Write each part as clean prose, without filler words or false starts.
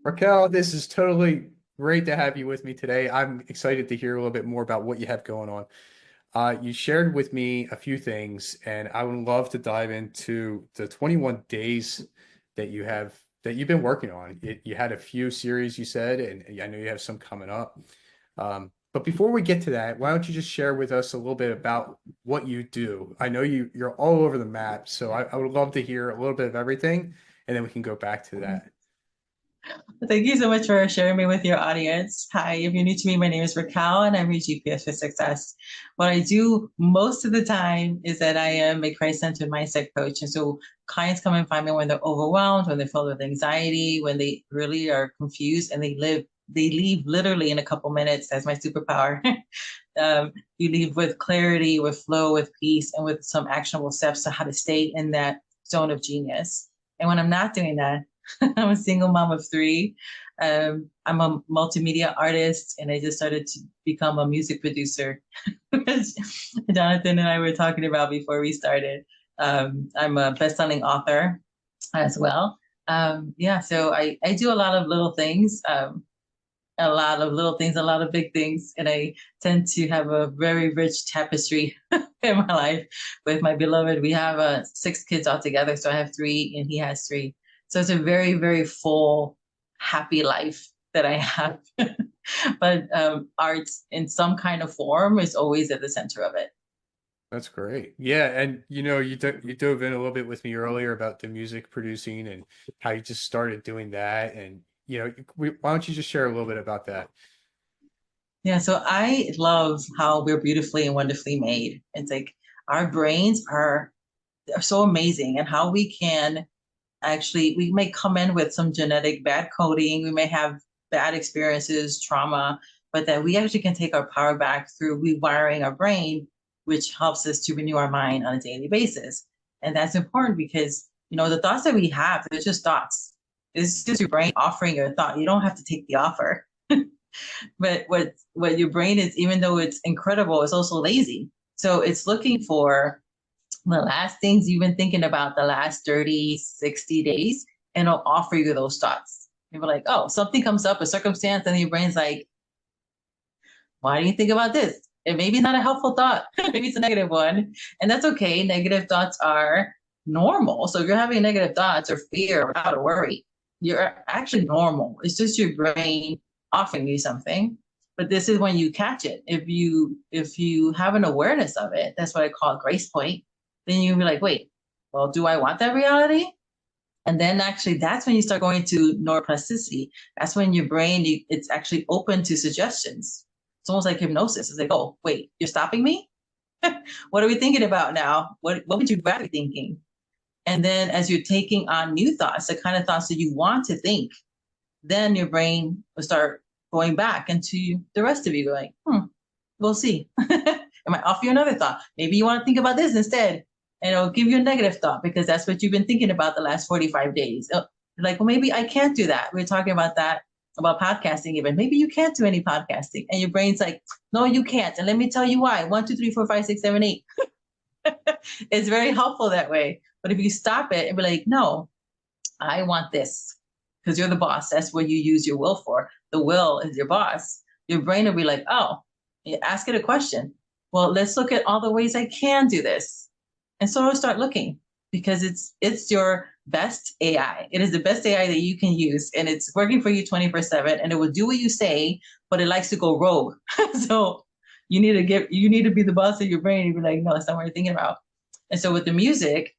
Raquel, this is totally great to have you with me today. I'm excited to hear a little bit more about what you have going on. You shared with me a few things, and I would love to dive into the 21 days that you've been working on. You had a few series you said, and I know you have some coming up. But before we get to that, why don't you just share with us a little bit about what you do? I know you're all over the map, so I would love to hear a little bit of everything, and then we can go back to that. Thank you so much for sharing me with your audience. Hi, if you're new to me, my name is Raquel and I'm your GPS for Success. What I do most of the time is that I am a Christ-centered mindset coach. And so clients come and find me when they're overwhelmed, when they're filled with anxiety, when they really are confused and they leave literally in a couple minutes. That's my superpower. You leave with clarity, with flow, with peace, and with some actionable steps to how to stay in that zone of genius. And when I'm not doing that, I'm a single mom of three. I'm a multimedia artist, and I just started to become a music producer, which Jonathan and I were talking about before we started. I'm a best-selling author as well. Yeah, so I do a lot of little things, a lot of little things, a lot of big things, and I tend to have a very rich tapestry in my life with my beloved. We have six kids all together, so I have three, and he has three. So it's a very, very full, happy life that I have. But art in some kind of form is always at the center of it. That's great. Yeah, and you dove in a little bit with me earlier about the music producing and how you just started doing that, and why don't you just share a little bit about that? Yeah, so I love how we're beautifully and wonderfully made. It's like our brains are so amazing, and how we can actually, we may come in with some genetic bad coding, we may have bad experiences, trauma, but that we actually can take our power back through rewiring our brain, which helps us to renew our mind on a daily basis. And that's important because, the thoughts that we have, they're just thoughts. It's just your brain offering your thought. You don't have to take the offer. But what your brain is, even though it's incredible, it's also lazy. So it's looking for the last things you've been thinking about the last 30, 60 days, and it'll offer you those thoughts. You'll be like, oh, something comes up, a circumstance, and your brain's like, why do you think about this? It maybe not a helpful thought. Maybe it's a negative one. And that's okay. Negative thoughts are normal. So if you're having negative thoughts or fear or doubt or worry, you're actually normal. It's just your brain offering you something. But this is when you catch it. If you have an awareness of it, that's what I call grace point, then you'll be like, wait, well, do I want that reality? And then actually that's when you start going to neuroplasticity. That's when your brain, it's actually open to suggestions. It's almost like hypnosis. It's like, oh, wait, you're stopping me? What are we thinking about now? What would you rather be thinking? And then as you're taking on new thoughts, the kind of thoughts that you want to think, then your brain will start going back into the rest of you going, we'll see. It might offer you another thought. Maybe you want to think about this instead. And it'll give you a negative thought because that's what you've been thinking about the last 45 days. Like, well, maybe I can't do that. We are talking about that, about podcasting even. Maybe you can't do any podcasting. And your brain's like, no, you can't. And let me tell you why. 1, 2, 3, 4, 5, 6, 7, 8. It's very helpful that way. But if you stop it and be like, no, I want this, because you're the boss. That's what you use your will for. The will is your boss. Your brain will be like, oh, ask it a question. Well, let's look at all the ways I can do this. And so it'll start looking, because it's your best AI. It is the best AI that you can use, and it's working for you 24/7, and it will do what you say, but it likes to go rogue. So you need to be the boss of your brain and be like, no, that's not what you're thinking about. And so with the music,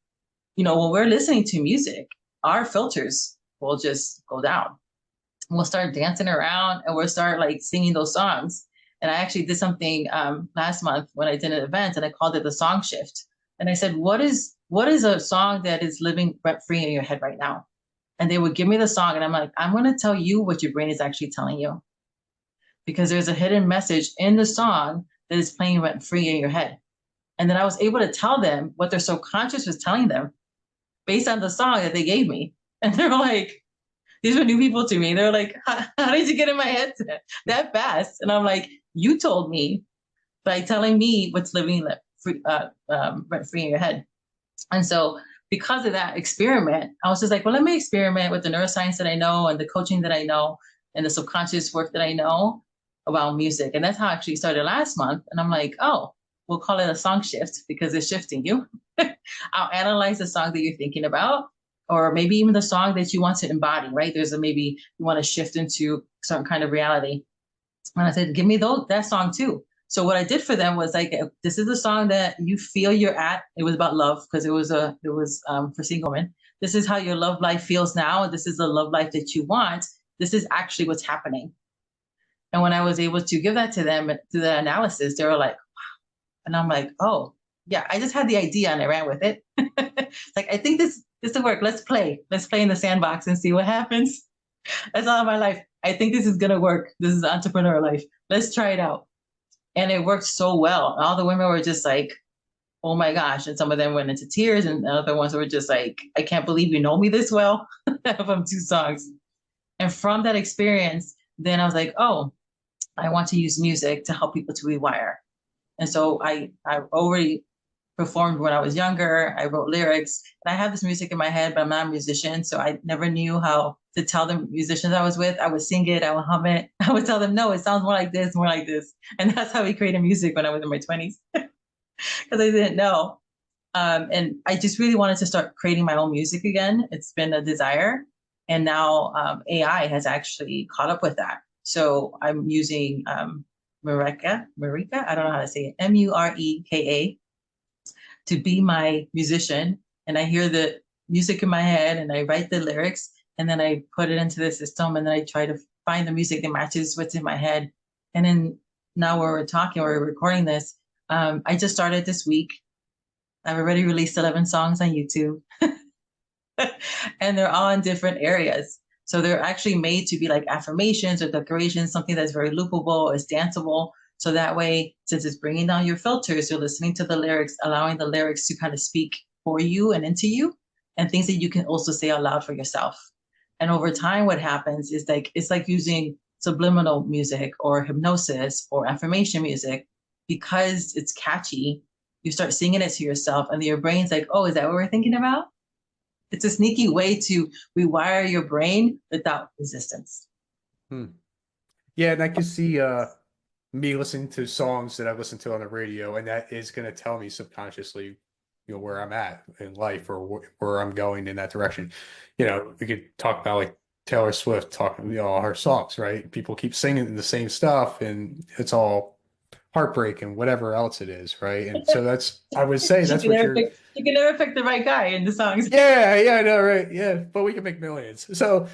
when we're listening to music, our filters will just go down. We'll start dancing around and we'll start like singing those songs. And I actually did something last month when I did an event, and I called it the song shift. And I said, what is a song that is living rent free in your head right now? And they would give me the song, and I'm like, I'm going to tell you what your brain is actually telling you, because there's a hidden message in the song that is playing rent free in your head. And then I was able to tell them what their subconscious was telling them based on the song that they gave me. And they're like, these were new people to me. They're like, how did you get in my head that fast? And I'm like, you told me by telling me what's living rent free in your head. And so because of that experiment, I was just like, well, let me experiment with the neuroscience that I know and the coaching that I know and the subconscious work that I know about music. And that's how I actually started last month. And I'm like, oh, we'll call it a song shift because it's shifting you. I'll analyze the song that you're thinking about, or maybe even the song that you want to embody, right? There's a maybe you want to shift into certain kind of reality. And I said, give me that song too. So what I did for them was like, this is the song that you feel you're at. It was about love because it was for single women. This is how your love life feels now. This is the love life that you want. This is actually what's happening. And when I was able to give that to them through the analysis, they were like, wow. And I'm like, oh, yeah, I just had the idea and I ran with it. Like, I think this will work. Let's play. Let's play in the sandbox and see what happens. That's all of my life. I think this is going to work. This is entrepreneur life. Let's try it out. And it worked so well. All the women were just like, oh my gosh. And some of them went into tears, and the other ones were just like, I can't believe you know me this well from 2 songs. And from that experience, then I was like, oh, I want to use music to help people to rewire. And so I already performed when I was younger. I wrote lyrics, and I have this music in my head, but I'm not a musician. So I never knew how to tell the musicians I was with. I would sing it, I would hum it. I would tell them, no, it sounds more like this, more like this. And that's how we created music when I was in my 20s, because I didn't know. And I just really wanted to start creating my own music again. It's been a desire. And now AI has actually caught up with that. So I'm using Marika, I don't know how to say it, Mureka, to be my musician. And I hear the music in my head and I write the lyrics, and then I put it into the system, and then I try to find the music that matches what's in my head. And then now we're recording this. I just started this week. I've already released 11 songs on YouTube. And they're all in different areas. So they're actually made to be like affirmations or declarations, something that's very loopable, is danceable. So that way, since it's bringing down your filters, you're listening to the lyrics, allowing the lyrics to kind of speak for you and into you, and things that you can also say out loud for yourself. And over time, what happens is like, it's like using subliminal music or hypnosis or affirmation music. Because it's catchy, you start singing it to yourself, and your brain's like, oh, is that what we're thinking about? It's a sneaky way to rewire your brain without resistance. Yeah, and I can see me listening to songs that I listen to on the radio, and that is going to tell me subconsciously, where I'm at in life or where I'm going in that direction. We could talk about like Taylor Swift talking, all her songs, right? People keep singing the same stuff, and it's all heartbreak and whatever else it is, right? And so I would say that's what you're. You can never pick the right guy in the songs. Yeah, I know, right? Yeah, but we can make millions. So,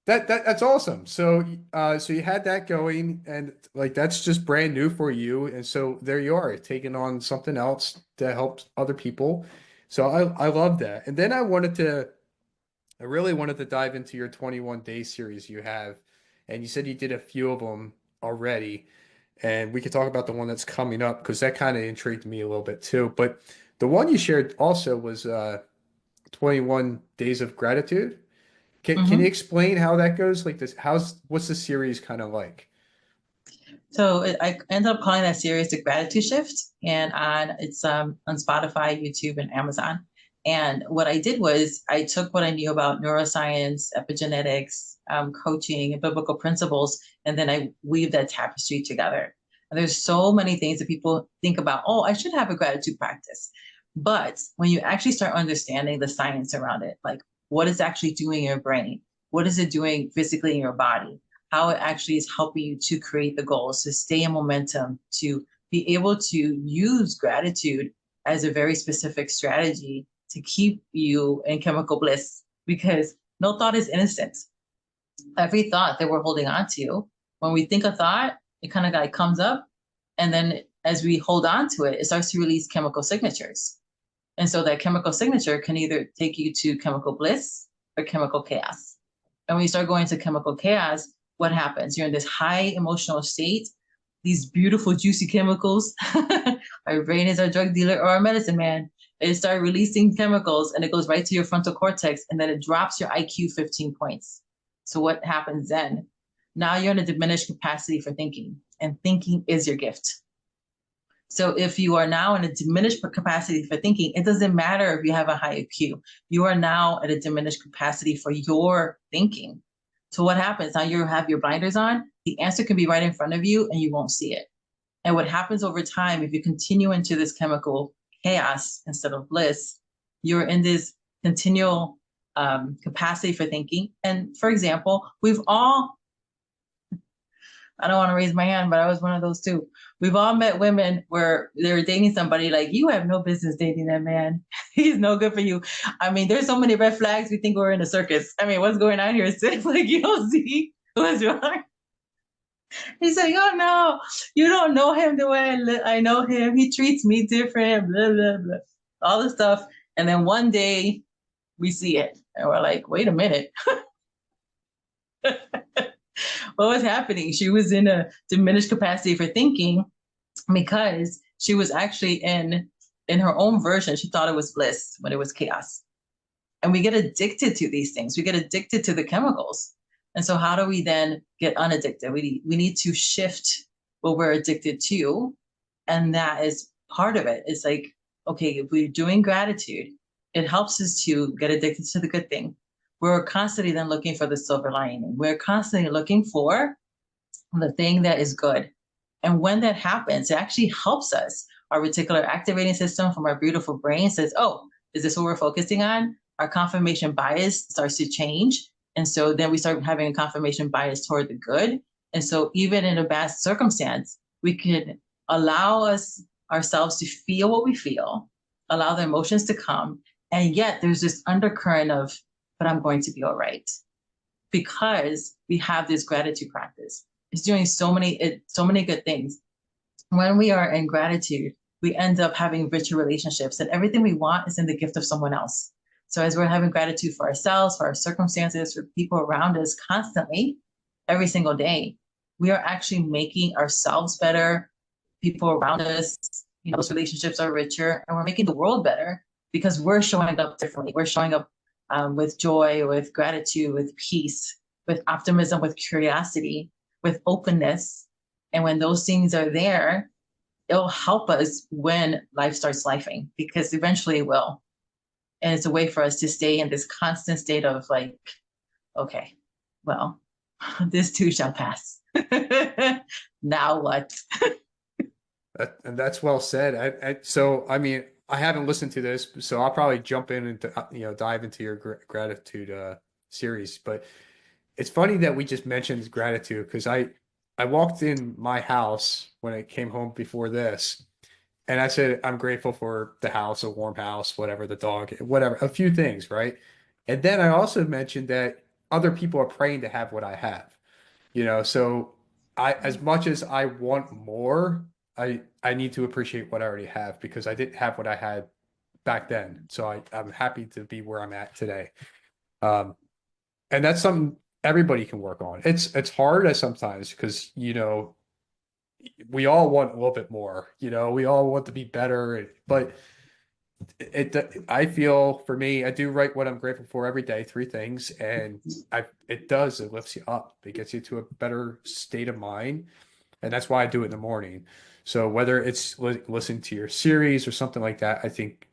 that's awesome. So, so you had that going, and like that's just brand new for you, and so there you are, taking on something else to help other people. So I love that. And then I really wanted to dive into your 21-day series you have, and you said you did a few of them already, and we could talk about the one that's coming up because that kind of intrigued me a little bit too. But the one you shared also was 21 Days of Gratitude. Can you explain how that goes? Like this, what's the series kind of like? So I ended up calling that series the Gratitude Shift, and it's on Spotify, YouTube, and Amazon. And what I did was I took what I knew about neuroscience, epigenetics, coaching, and biblical principles, and then I weaved that tapestry together. And there's so many things that people think about. Oh, I should have a gratitude practice. But when you actually start understanding the science around it, like what it's actually doing in your brain, what is it doing physically in your body, how it actually is helping you to create the goals, to stay in momentum, to be able to use gratitude as a very specific strategy to keep you in chemical bliss, because no thought is innocent. Every thought that we're holding on to, when we think a thought, it kind of like comes up, and then as we hold on to it, it starts to release chemical signatures. And so that chemical signature can either take you to chemical bliss or chemical chaos. And when you start going to chemical chaos, what happens? You're in this high emotional state, these beautiful, juicy chemicals. Our brain is our drug dealer or our medicine man. It starts releasing chemicals, and it goes right to your frontal cortex, and then it drops your IQ 15 points. So what happens then? Now you're in a diminished capacity for thinking, and thinking is your gift. So if you are now in a diminished capacity for thinking, it doesn't matter if you have a high IQ. You are now at a diminished capacity for your thinking. So what happens? Now you have your blinders on, the answer can be right in front of you and you won't see it. And what happens over time, if you continue into this chemical chaos instead of bliss, you're in this continual capacity for thinking. And for example, we've all, I don't want to raise my hand, but I was one of those too. We've all met women where they were dating somebody like, you have no business dating that man. He's no good for you. I mean, there's so many red flags. We think we're in a circus. I mean, what's going on here? It's like, you don't see what's wrong. He's like, oh no, you don't know him the way I know him. He treats me different, blah, blah, blah. All this stuff. And then one day we see it and we're like, wait a minute. What was happening? She was in a diminished capacity for thinking because she was actually in her own version. She thought it was bliss when it was chaos. And we get addicted to these things. We get addicted to the chemicals. And so how do we then get unaddicted? We need to shift what we're addicted to. And that is part of it. It's like, okay, if we're doing gratitude, it helps us to get addicted to the good thing. We're constantly then looking for the silver lining. We're constantly looking for the thing that is good. And when that happens, it actually helps us. Our reticular activating system from our beautiful brain says, oh, is this what we're focusing on? Our confirmation bias starts to change. And so then we start having a confirmation bias toward the good. And so even in a bad circumstance, we can allow ourselves to feel what we feel, allow the emotions to come. And yet there's this undercurrent of, but I'm going to be all right. Because we have this gratitude practice. It's doing so many good things. When we are in gratitude, we end up having richer relationships, and everything we want is in the gift of someone else. So as we're having gratitude for ourselves, for our circumstances, for people around us constantly, every single day, we are actually making ourselves better, people around us, those relationships are richer, and we're making the world better because we're showing up differently. We're showing up with joy, with gratitude, with peace, with optimism, with curiosity, with openness. And when those things are there, it'll help us when life starts lifing, because eventually it will. And it's a way for us to stay in this constant state of like, okay, well, this too shall pass. Now what? And that's well said. So, I mean, I haven't listened to this, so I'll probably jump in and dive into your gratitude series. But it's funny that we just mentioned gratitude because I walked in my house when I came home before this, and I said I'm grateful for the house, a warm house, whatever, the dog, whatever, a few things, right? And then I also mentioned that other people are praying to have what I have. So as much as I want more, I need to appreciate what I already have because I didn't have what I had back then. So I'm happy to be where I'm at today. Um, and that's something everybody can work on. It's hard as sometimes because we all want a little bit more. We all want to be better, but I feel for me, I do write what I'm grateful for every day, three things, and it lifts you up. It gets you to a better state of mind, and that's why I do it in the morning. So whether it's listening to your series or something like that, I think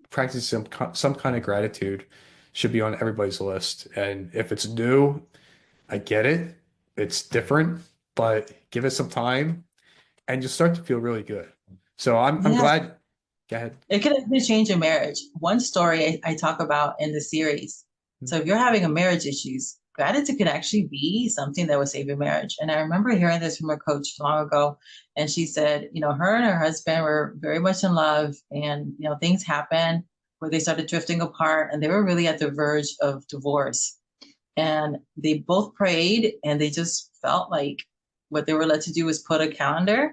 practicing some kind of gratitude should be on everybody's list. And if it's new, I get it. It's different, but give it some time and you'll start to feel really good. So I'm Yeah, glad. Go ahead. it could actually change your marriage. One story I talk about in the series. So if you're having a marriage issues, gratitude could actually be something that would save your marriage. And I remember hearing this from a coach long ago, and she said, her and her husband were very much in love, and things happened where they started drifting apart, and they were really at the verge of divorce. And they both prayed, and they just felt like what they were led to do was put a calendar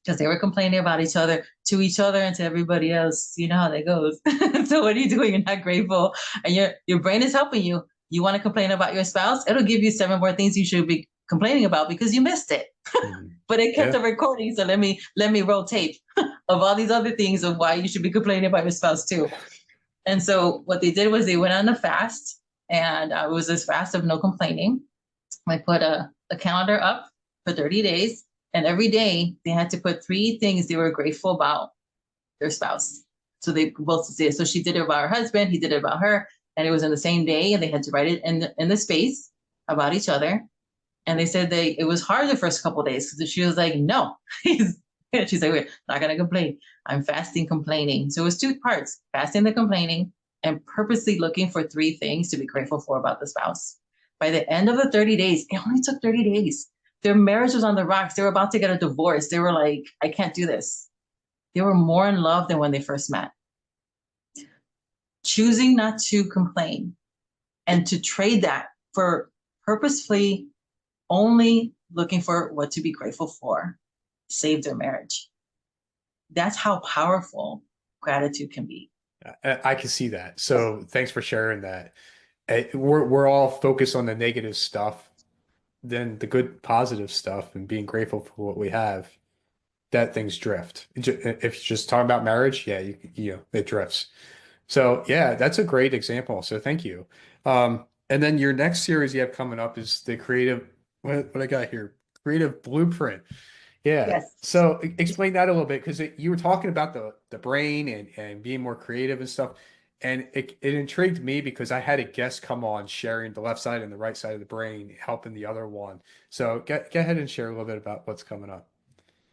because they were complaining about each other to each other and to everybody else. You know how that goes. So what are you doing? You're not grateful, and your brain is helping you. You want to complain about your spouse? It'll give you 7 more things you should be complaining about because you missed it. But it kept Yeah. a recording, so let me roll tape of all these other things of why you should be complaining about your spouse too. And so what they did was they went on a fast, and it was this fast of no complaining. I put a calendar up for 30 days. And every day they had to put three things they were grateful about their spouse. So they both did. So she did it about her husband, he did it about her, and it was in the same day, and they had to write it in the space about each other. And they said it was hard the first couple of days because she was like, no. She's like, we're not gonna complain. I'm fasting complaining. So it was two parts: fasting the complaining and purposely looking for three things to be grateful for about the spouse. By the end of the 30 days, it only took 30 days. Their marriage was on the rocks. They were about to get a divorce. They were like, I can't do this. They were more in love than when they first met. Choosing not to complain and to trade that for purposefully only looking for what to be grateful for saved their marriage. That's how powerful gratitude can be. I can see that. So thanks for sharing that. We're all focused on the negative stuff, then the good positive stuff and being grateful for what we have, that things drift. If you're just talking about marriage, yeah, it drifts. So yeah, that's a great example. So thank you. And then your next series you have coming up is the creative, what I got here, creative blueprint. Yeah. Yes. So explain that a little bit because you were talking about the brain and being more creative and stuff. And it intrigued me because I had a guest come on sharing the left side and the right side of the brain, helping the other one. So go ahead and share a little bit about what's coming up.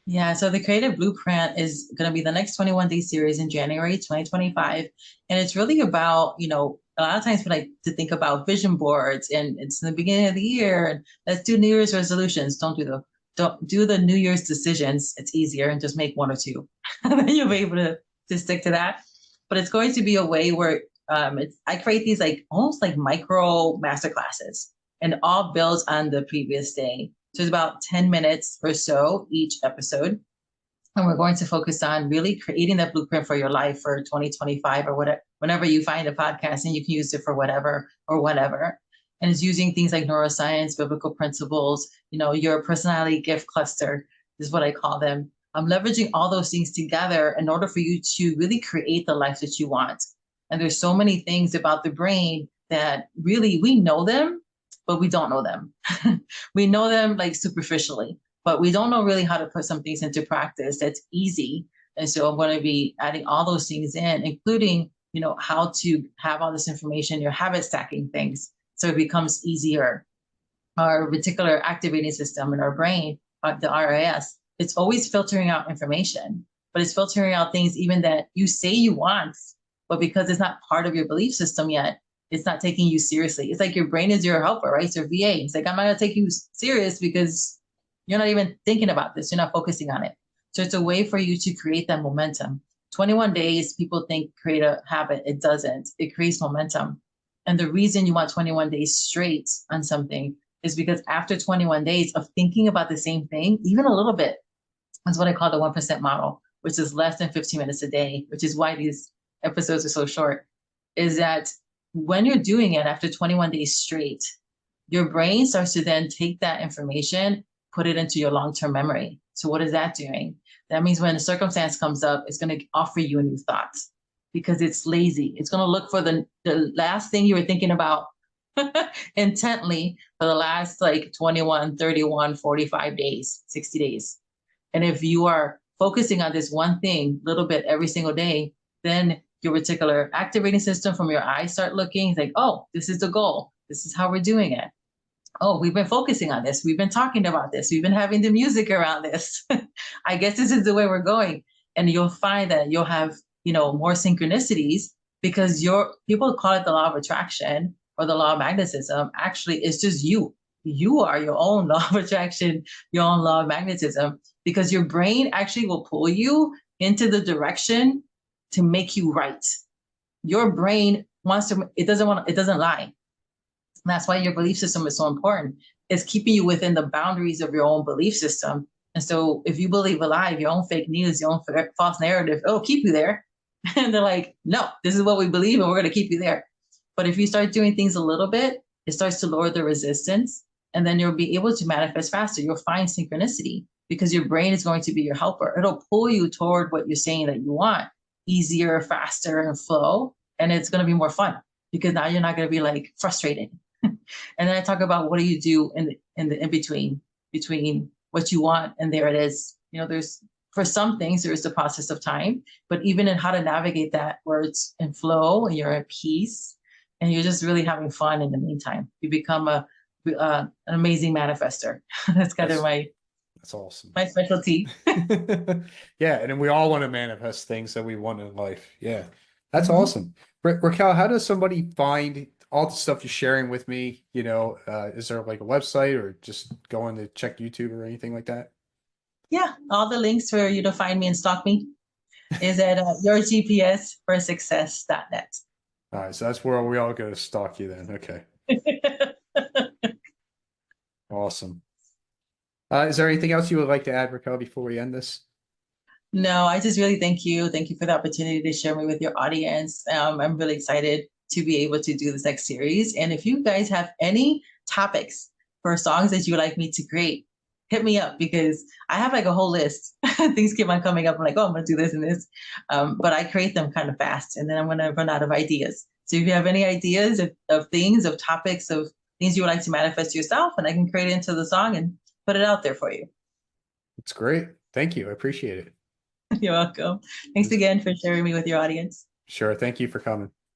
Yeah, so the Creative Blueprint is going to be the next 21-day series in January 2025. And it's really about, a lot of times when I to think about vision boards and it's in the beginning of the year and let's do New Year's resolutions. Don't do the New Year's decisions. It's easier and just make one or two. And then you'll be able to stick to that. But it's going to be a way where I create these like almost like micro master classes and all builds on the previous day. So it's about 10 minutes or so each episode. And we're going to focus on really creating that blueprint for your life for 2025 or whatever, whenever you find a podcast and you can use it for whatever or whatever. And it's using things like neuroscience, biblical principles, your personality gift cluster is what I call them. I'm leveraging all those things together in order for you to really create the life that you want. And there's so many things about the brain that really we know them, but we don't know them. We know them like superficially, but we don't know really how to put some things into practice that's easy. And so I'm going to be adding all those things in, including, how to have all this information, your habit stacking things. So it becomes easier. Our reticular activating system in our brain, the RAS, it's always filtering out information, but it's filtering out things even that you say you want, but because it's not part of your belief system yet, it's not taking you seriously. It's like your brain is your helper, right? It's your VA. It's like, I'm not going to take you serious because you're not even thinking about this. You're not focusing on it. So it's a way for you to create that momentum. 21 days, people think create a habit. It doesn't. It creates momentum. And the reason you want 21 days straight on something is because after 21 days of thinking about the same thing, even a little bit, is what I call the 1% model, which is less than 15 minutes a day, which is why these episodes are so short, is that when you're doing it after 21 days straight, your brain starts to then take that information, put it into your long-term memory. So what is that doing? That means when a circumstance comes up, it's going to offer you a new thought because it's lazy. It's going to look for the last thing you were thinking about intently for the last like 21, 31, 45 days, 60 days. And if you are focusing on this one thing a little bit every single day, then your reticular activating system from your eyes start looking. It's like, oh, this is the goal. This is how we're doing it. Oh, we've been focusing on this. We've been talking about this. We've been having the music around this. I guess this is the way we're going. And you'll find that you'll have, more synchronicities because people call it the law of attraction or the law of magnetism. Actually, it's just you. You are your own law of attraction, your own law of magnetism, because your brain actually will pull you into the direction to make you right. Your brain it doesn't lie. And that's why your belief system is so important. It's keeping you within the boundaries of your own belief system. And so if you believe a lie, your own fake news, your own false narrative, it'll keep you there. And they're like, no, this is what we believe and we're going to keep you there. But if you start doing things a little bit, it starts to lower the resistance and then you'll be able to manifest faster. You'll find synchronicity because your brain is going to be your helper. It'll pull you toward what you're saying that you want, easier, faster, and flow. And it's going to be more fun because now you're not going to be like frustrated. And then I talk about what do you do in the in between what you want, and there it is. You know, there's for some things there is the process of time, but even in how to navigate that, where it's in flow and you're at peace, and you're just really having fun in the meantime, you become an amazing manifester. That's kind of That's my that's awesome. my specialty. Yeah, and then we all want to manifest things that we want in life. Yeah, that's Mhm. awesome. Raquel, how does somebody find all the stuff you're sharing with me? Is there like a website or just going to check YouTube or anything like that? Yeah, all the links for you to find me and stalk me is at yourgpsforsuccess.net. All right, so that's where we all go to stalk you then. Okay, awesome. Is there anything else you would like to add, Raquel, before we end this? No, I just really thank you. Thank you for the opportunity to share me with your audience. I'm really excited to be able to do this next series. And if you guys have any topics for songs that you would like me to create, hit me up because I have like a whole list. Things keep on coming up. I'm like, oh, I'm going to do this and this. But I create them kind of fast and then I'm going to run out of ideas. So if you have any ideas of things, of topics, of things you would like to manifest yourself, and I can create it into the song and put it out there for you. It's great. Thank you. I appreciate it. You're welcome. Thanks again for sharing me with your audience. Sure. Thank you for coming.